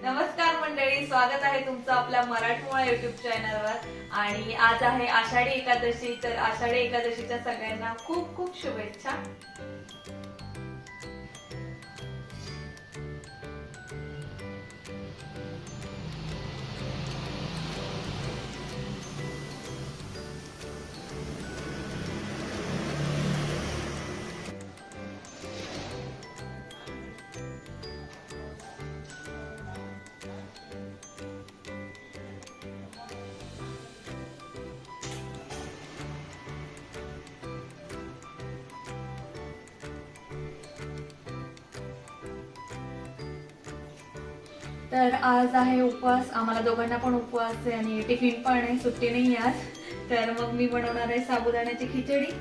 नमस्कार मंडळी, स्वागत आहे तुमचं आपल्या मराठमोळा युट्यूब चॅनलवर। आणि आज आहे आषाढी एकादशी। तर आषाढी एकादशीच्या सगळ्यांना खूप खूप शुभेच्छा। तर आज आहे उपवास, आम्हाला दोघांना पण उपवास आहे आणि टिफिन पण आहे, सुट्टी नाही आज। तर मग मी बनवणार आहे साबुदाण्याची खिचडी।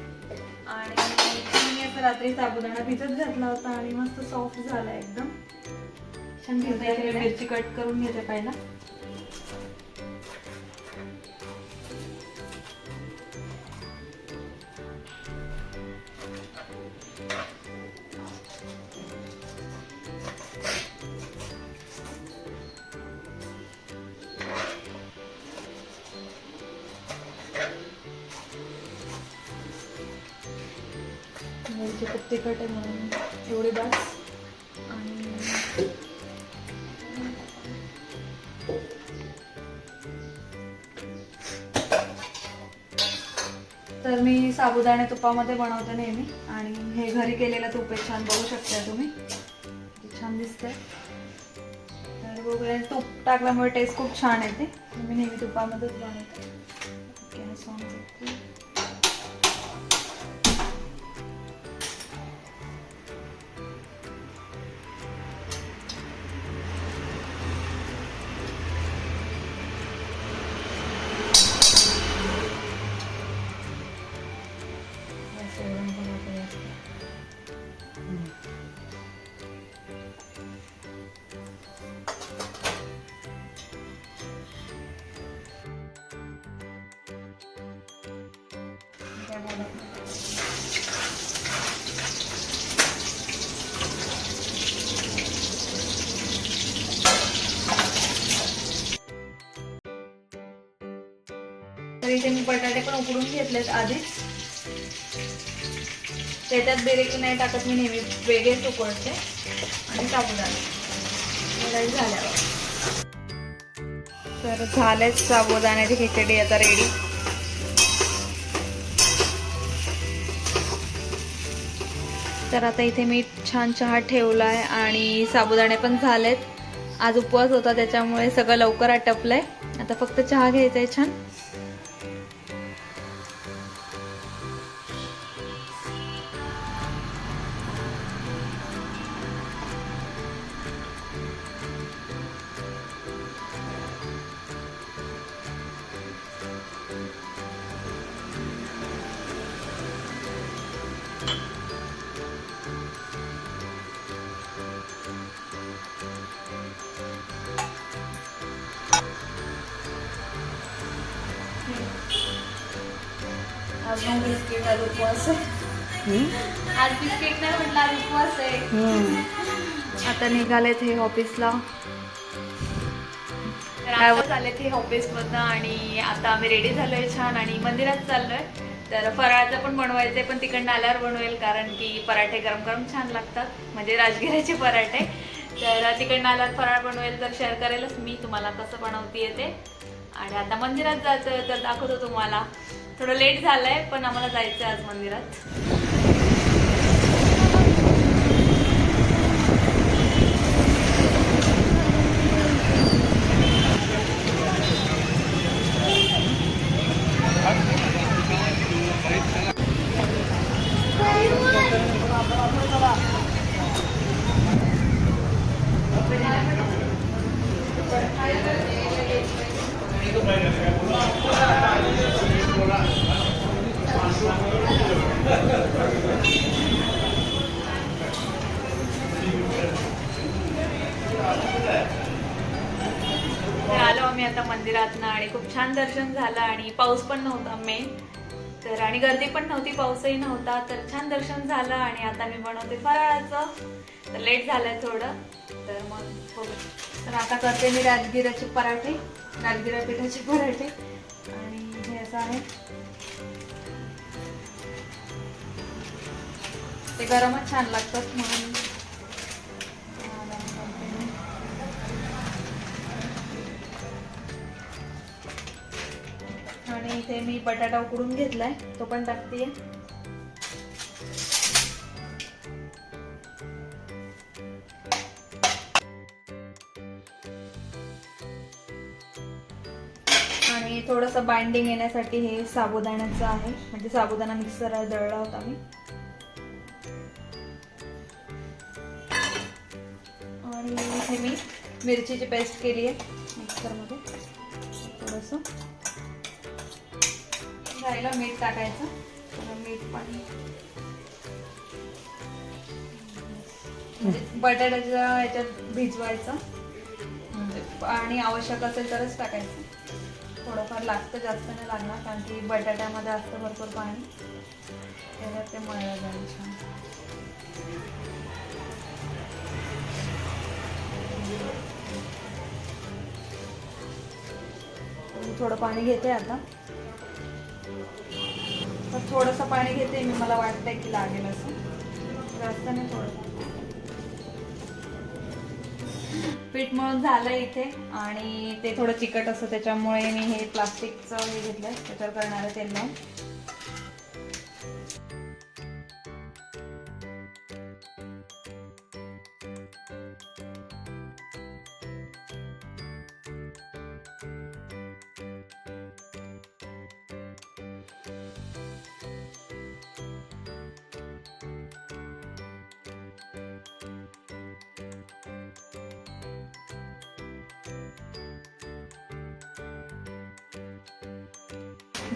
आणि मी आता रात्री साबुदाणा भिजत घातला होता आणि मस्त सॉफ्ट झाला एकदम छान। मिरची कट करून घेते पहिला। मिरची खूप तिखट आहे म्हणून एवढी बस। आणि तर मी साबुदाणे तुपामध्ये बनवते नेहमी, आणि हे घरी केलेलं तूप आहे, छान बघू शकता तुम्ही, छान दिसतंय। तर बघूया, तूप टाकल्यामुळे टेस्ट खूप छान येते। मी नेहमी तुपामध्येच बनवते। गॅस ऑन करते। तर इथे मी बटाटे पण उकडून घेतलेत आधीच। त्याच्यात बेरेकी नाही टाकत, मी नेहमी वेगळेच उकळते। आणि साबुदाणा झाल्यावर तर झालेच साबुदाण्याची खिचडी आता रेडी। तर आता इथे मी छान चहा ठेवलाय आणि साबुदाणे पण झालेत। आज उपवास होता त्याच्यामुळे सगळं लवकर आटपलंय। आता फक्त चहा घ्यायचाय छान। आज बिस्किट आज उपवास आहे। आज बिस्किट नाही म्हटलं, आज उपवास आहे। आता निघालेत हे ऑफिसला। तर आलेत हे ऑफिस मधनं आणि आता आम्ही रेडी झालोय छान आणि मंदिरात चाललोय। तर फराळाचं पण बनवायचंय, पण तिकडनं आल्यावर बनवेल, कारण की पराठे गरम गरम छान लागतात, म्हणजे राजगिऱ्याचे पराठे। तर तिकडनं आल्यावर फराळ बनवेल, तर शेअर करेलच मी तुम्हाला कसं बनवते ते। आणि आता मंदिरात जातोय तर दाखवतो तुम्हाला। थोडं लेट झालंय, पण आम्हाला जायचंय आज मंदिरात। आलो आम्ही आता मंदिरातनं आणि खूप छान दर्शन झालं आणि पाऊस पण नव्हता मेन तर, आणि गर्दी पण नव्हती, पाऊसही नव्हता, तर छान दर्शन झालं। आणि आता मी बनवते फराळाचं। तर लेट झालंय थोडं, तर मग बघू. तर आता करते मी राजगिराचे पराठे, राजगिरा पिठाचे पराठे. आणि हे असं आहे, ते गरमच छान लागतात म्हणून. आणि इथे मी बटाटा उकडून घेतलाय, तो पण टाकतेय. आणि थोडंसं बाइंडिंग येण्यासाठी हे साबुदाण्याचं आहे, म्हणजे साबुदाणा मिक्सरला दळला होता मी. आणि इथे मी मिरचीची पेस्ट केली आहे मिक्सरमध्ये. थोडंसं राहिला मीठ टाकायचं, मीठ पण म्हणजे बटाट्याच्या ह्याच्यात भिजवायचं, आणि आवश्यक असेल तरच टाकायचं. थोडंफार लागतं, जास्त नाही लागणार, कारण की बटाट्यामध्ये असतं भरपूर पाणी, त्याच्यात ते मळलं जाईल छान. थोडं पाणी घेते आता, थोडंसं पाणी घेते मी, मला वाटतंय की लागेल असं, जास्त नाही, थोडं. पीठ मळून झालंय इथे, आणि ते थोडं चिकट असतं, त्याच्यामुळे मी हे प्लास्टिकचं हे घेतलंय, त्याच्यावर करणार आहे तेल लावून.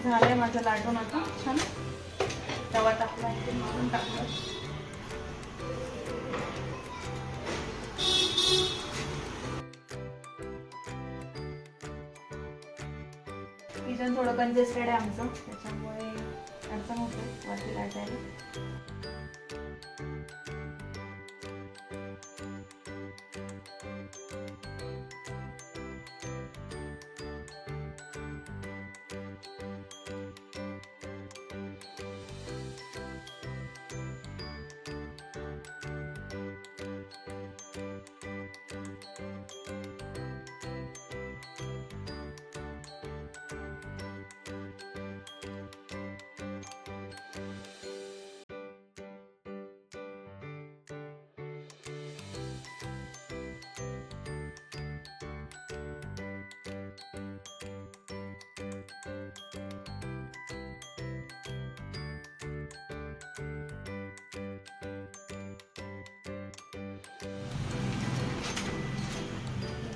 झालंय माझं लाटून, आता छान तवा टाकला, मारून टाकलं. किचन थोडं कंजेस्टेड आहे आमचं, त्याच्यामुळे अडचण होते वरती लाटायला.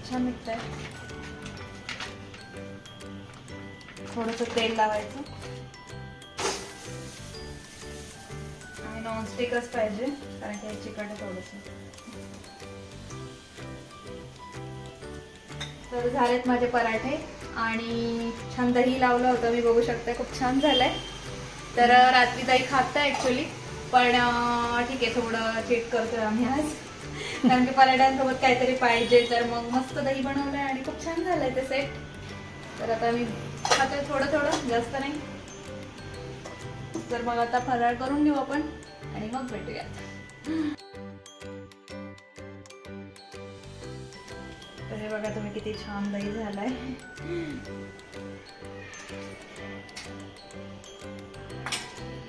छान निघतंय. थोडंसं तेल लावायचं, आणि नॉनस्टिकच पाहिजे, कारण की चिकट आहे थोडंसं. तर झालेत माझे पराठे, आणि छान दही लावलं होतं मी, बघू शकता खूप छान झालंय. तर रात्री दही खातं ॲक्च्युली, पण ठीक आहे, थोडं चीट करतोय आम्ही आज, कारण की पराठ्यांसोबत काहीतरी पाहिजे. तर मग मस्त दही बनवलंय आणि खूप छान झालंय ते सेट. तर आता मी खातोय थोडं थोडं, जास्त नाही. तर मग आता फराळ करून घेऊ आपण, आणि मग भेटूया. तर हे बघा तुम्ही, किती छान दही झालाय.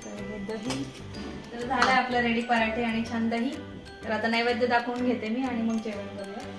तर हे दही तर झालंय आपलं रेडी, पराठे आणि छान दही. तर आता नैवेद्य दाखवून घेते मी, आणि मग जेवण करूया.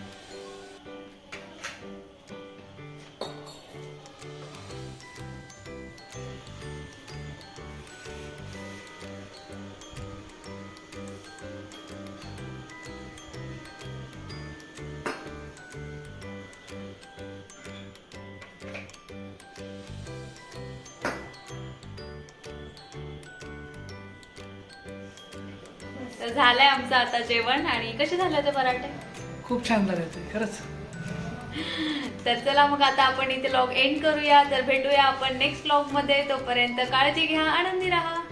तर झालंय आमचं आता जेवण. आणि कसे झाले ते पराठे? खूप छान झाले ते खरंच. तर चला मग आता आपण इथे व्लॉग एंड करूया. तर भेटूया आपण नेक्स्ट व्लॉग मध्ये. तोपर्यंत काळजी घ्या, आनंदी राहा.